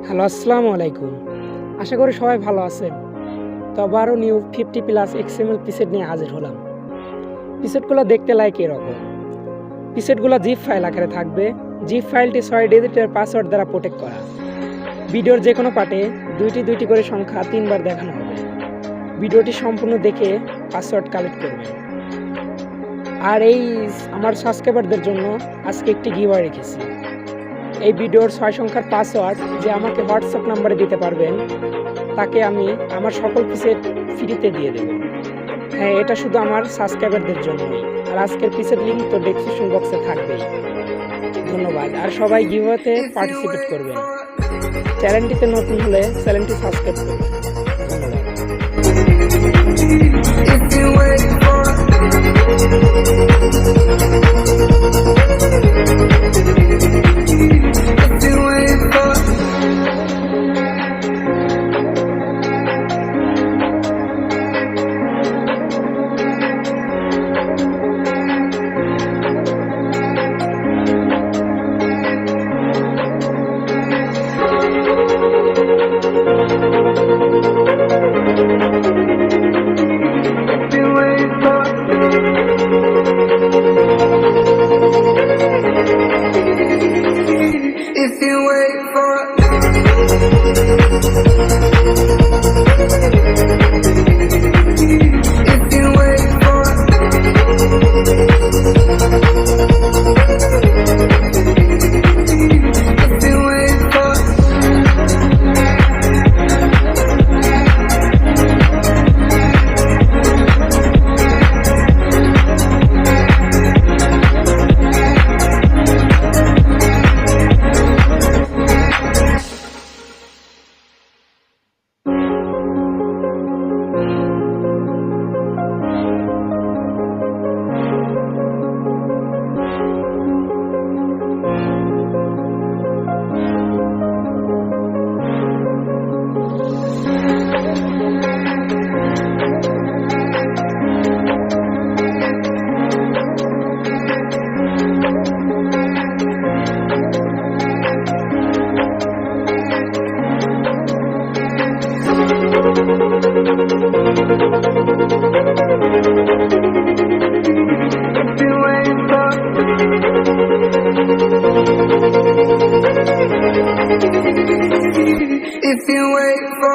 Hello, আসসালামু আলাইকুম। আশা করি সবাই ভালো আছেন। তো আবারও নিউ 50+ XML প্রিসেট নিয়ে হাজির হলাম। প্রিসেটগুলো দেখতে লাইক এরকম। প্রিসেটগুলো জিপ ফাইল আকারে থাকবে। জিপ ফাইলটি 6 ডিজিটের পাসওয়ার্ড দ্বারা প্রোটেক্ট করা। ভিডিওর যে কোনো পার্টে দুইটি করে সংখ্যা 3 বার দেখানো হবে। ভিডিওটি সম্পূর্ণ দেখে পাসওয়ার্ড কালেক্ট করবেন। আর এই আমার সাবস্ক্রাইবারদের জন্য আজকে একটি গিভঅ্যাওয়ে রেখেছি। এই ভিডিওর 6 সংখ্যার পাসওয়ার্ড যে আমাকে হোয়াটসঅ্যাপ নাম্বারে দিতে পারবেন তাকে আমি আমার সকল প্রিসেট ফ্রিতে দিয়ে দেব। হ্যাঁ, এটা শুধু আমার সাবস্ক্রাইবারদের জন্যই। আর আজকের প্রিসেট লিঙ্ক তো ডেসক্রিপশন বক্সে থাকবেই। ধন্যবাদ। আর সবাই গিভঅ্যাওয়েতে পার্টিসিপেট করবেন। চ্যানেলটিতে নতুন হলে চ্যানেলটি সাবস্ক্রাইব করবেন। If you wait for if you wait for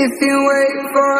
if you wait for